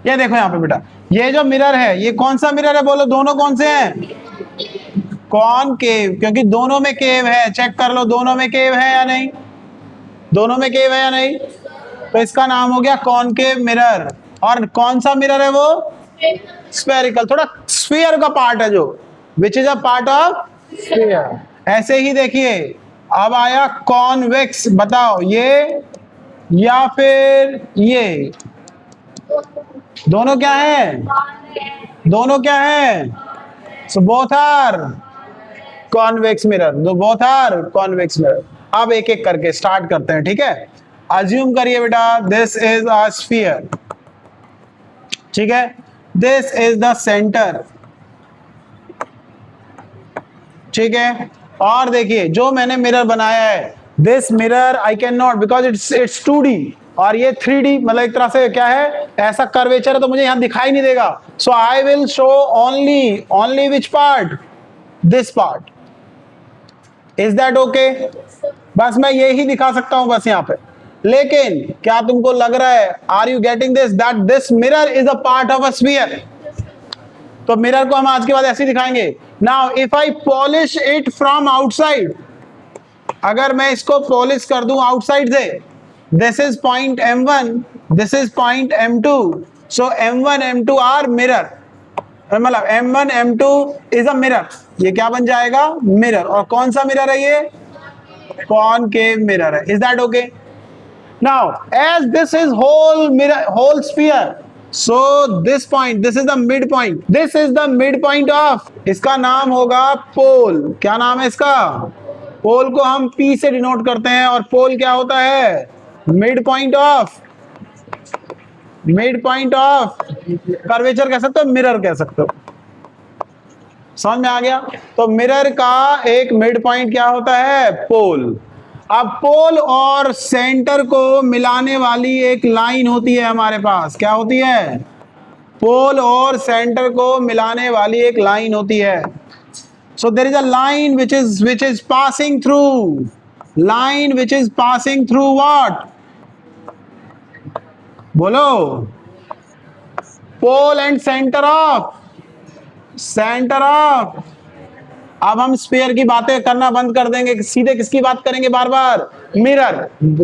ये देखो यहाँ पे बेटा, ये जो मिरर है ये कौन सा मिरर है, बोलो दोनों कौन से हैं? कॉनकेव, क्योंकि दोनों में केव है। चेक कर लो दोनों में केव है या नहीं, दोनों में केव है या नहीं। तो इसका नाम हो गया कॉनकेव मिरर। और कौन सा मिरर है वो? स्फेरिकल, थोड़ा स्फीयर का पार्ट है जो, which is a part of sphere. ऐसे ही देखिए अब आया कॉन्वेक्स, बताओ ये या फिर ये, दोनों क्या है? दोनों क्या है? So both are convex mirror, दो बोथ आर कॉन्वेक्स मिरर। अब एक एक करके स्टार्ट करते हैं, ठीक है। अज्यूम करिए बेटा दिस इज अ स्फीयर, ठीक है, दिस इज द सेंटर, ठीक है। और देखिए जो मैंने मिरर बनाया है, this mirror I can not because it's 2D और ये 3D, मतलब एक तरह से क्या है, ऐसा कर्वेचर है तो मुझे यहां दिखाई नहीं देगा। So I will show only which part? This part. Is that okay? बस मैं ये ही दिखा सकता हूं बस यहां पे। लेकिन क्या तुमको लग रहा है, are you getting this, that this mirror is a part of a sphere? तो मिरर को हम आज के बाद ऐसे दिखाएंगे। Now if I polish it from outside, अगर मैं इसको पॉलिश कर दूं आउटसाइड से, this is point M1, this is point M2, so M1 M2 are mirror, मतलब M1 M2 is a mirror. ये क्या बन जाएगा? मिरर। और कौन सा मिरर है ये? कॉनकेव मिरर है। Is that okay? Now as this is whole mirror, whole sphere, so this point, this is the midpoint, this is the midpoint of, इसका नाम होगा पोल। क्या नाम है इसका? पोल को हम P से डिनोट करते हैं। और पोल क्या होता है? Mid point of, mid point of curvature कह सकते हो, मिरर कह सकते हो। समझ में आ गया? तो मिरर का एक मिड पॉइंट क्या होता है? पोल। अब पोल और सेंटर को मिलाने वाली एक लाइन होती है हमारे पास। क्या होती है? पोल और सेंटर को मिलाने वाली एक लाइन होती है। So there is a line which is passing through, line which is passing through what? बोलो। Pole and centre of, centre of. अब हम स्फीयर की बातें करना बंद कर देंगे, सीधे किसकी बात करेंगे बार बार? मिरर।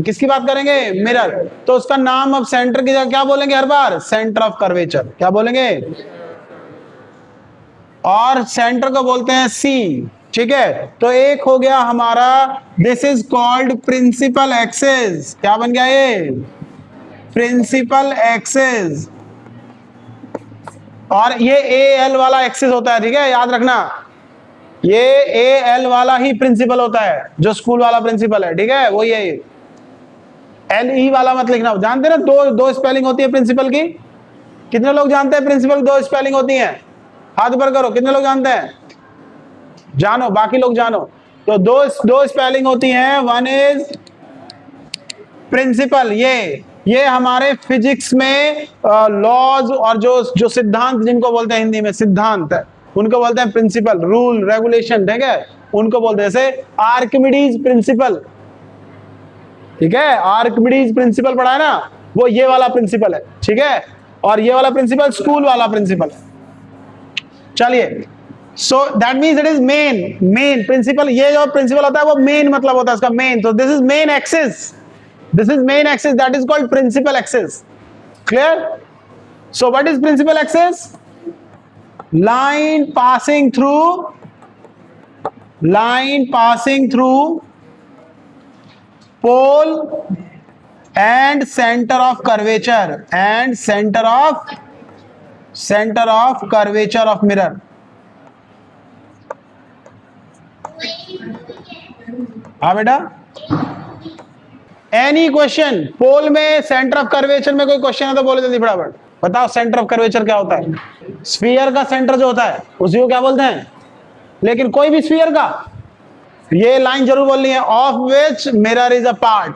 किसकी बात करेंगे? मिरर। तो उसका नाम अब सेंटर की जगह क्या बोलेंगे हर बार? Centre of curvature. क्या बोलेंगे? और सेंटर को बोलते हैं C, ठीक है। तो एक हो गया हमारा, this is called principal axis. क्या बन गया ये? Principal axis. और ये AL वाला एक्सिस होता है, ठीक है, याद रखना। ये AL वाला ही प्रिंसिपल होता है, जो स्कूल वाला प्रिंसिपल है, ठीक है, वो ये LE वाला मत लिखना। जानते ना दो स्पेलिंग होती है प्रिंसिपल की? कितने लोग जानते हैं प्रिंसिपल दो स्पेलिंग होती हैं? हाथ ऊपर करो, कितने लोग जानते हैं? जानो, बाकी लोग जानो। तो दो स्पेलिंग होती हैं। वन इज प्रिंसिपल, ये हमारे फिजिक्स में लॉज और जो सिद्धांत, जिनको बोलते हैं हिंदी में सिद्धांत, उनको बोलते हैं प्रिंसिपल, रूल रेगुलेशन, ठीक है, उनको बोलते हैं। जैसे आर्किमिडीज प्रिंसिपल, ठीक है, आर्किमिडीज प्रिंसिपल पढ़ा है ना, वो ये वाला प्रिंसिपल है, ठीक है। और ये वाला प्रिंसिपल स्कूल वाला प्रिंसिपल है। चलिए, so that means it is main principal. ये जो प्रिंसिपल होता है वो मेन मतलब होता है इसका, मेन। तो this is main axis, this is main axis, that is called principal axis. Clear? So what is principal axis? line passing through pole and center of curvature of mirror. हाँ बेटा, any question? पोल में centre of curvature में कोई question है तो बोले जल्दी फटाफट। बताओ सेंटर ऑफ कर्वेचर क्या होता है? स्फीयर का सेंटर जो होता है उसी को क्या बोलते हैं? लेकिन कोई भी स्फीयर का, ये लाइन जरूर बोलनी है, of which mirror is a part,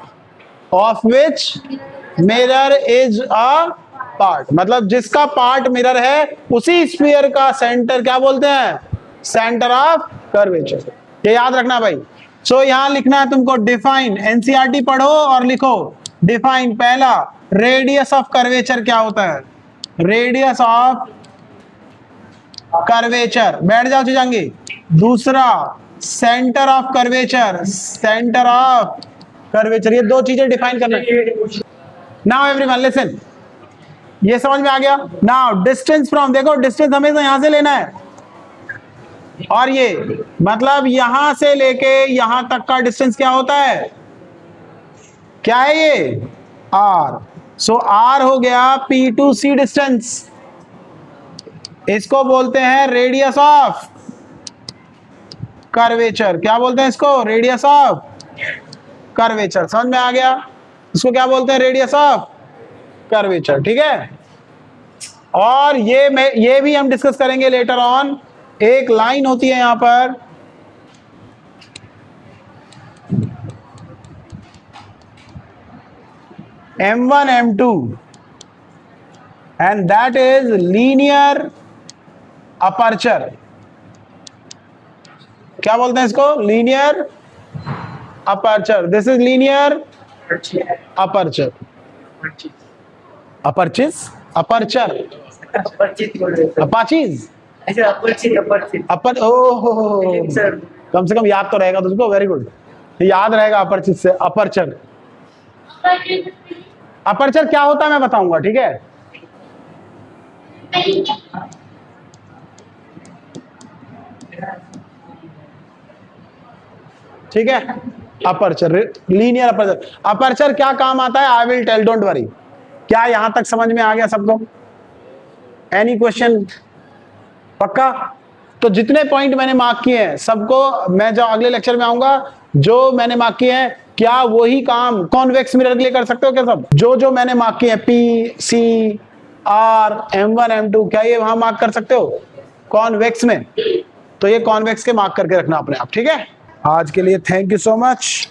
of which mirror is a part, मतलब जिसका पार्ट मिरर है उसी स्फीयर का सेंटर क्या बोलते हैं? Centre of curvature. ये याद रखना भाई। सो यहां लिखना है तुमको डिफाइन, एनसीईआरटी पढ़ो और लिखो डिफाइन। पहला, रेडियस ऑफ कर्वेचर क्या होता है? रेडियस ऑफ कर्वेचर, बैठ जाओ चिजांगी। दूसरा centre of curvature, centre of curvature, ये दो चीजें डिफाइन करना है। नाउ एवरीवन लिसन, ये समझ में आ गया। नाउ डिस्टेंस फ्रॉम, देखो डिस्टेंस हमें तो यहां से लेना है, और ये मतलब यहां से लेके यहां तक का डिस्टेंस क्या होता है, क्या है ये, आर। सो आर हो गया P2C डिस्टेंस, इसको बोलते हैं रेडियस ऑफ कर्वेचर। क्या बोलते हैं इसको, रेडियस ऑफ कर्वेचर। समझ में आ गया, इसको क्या बोलते हैं, रेडियस ऑफ कर्वेचर, ठीक है। और ये भी हम डिस्कस करेंगे लेटर ऑन। एक लाइन होती है यहां पर, M1 M2, and that is linear aperture। क्या बोलते हैं इसको, linear aperture. This is linear aperture, apertures, aperture, apaches, upper, ओहो, कम से कम याद तो रहेगा तुझको, वेरी गुड, याद रहेगा अपर्चिस से, अपर्चर। अपर्चर क्या होता है मैं बताऊंगा, ठीक है। ठीक है, अपर्चर, लीनियर अपर्चर। अपर्चर क्या काम आता है, I will tell, don't worry. क्या यहां तक समझ में आ गया सबको, एनी क्वेश्चन, पक्का। तो जितने पॉइंट मैंने मार्क किए हैं सबको मैं जब अगले लेक्चर में आऊंगा, जो मैंने मार्क किए हैं, क्या वही काम कॉन्वेक्स मिरर के लिए कर सकते हो क्या सब, जो मैंने मार्क किए हैं P, C, R, M1 M2, क्या ये वहां मार्क कर सकते हो कॉन्वेक्स में। तो ये कॉन्वेक्स के मार्क करके रखना अपने आप, ठीक है। आज के लिए थैंक यू सो मच।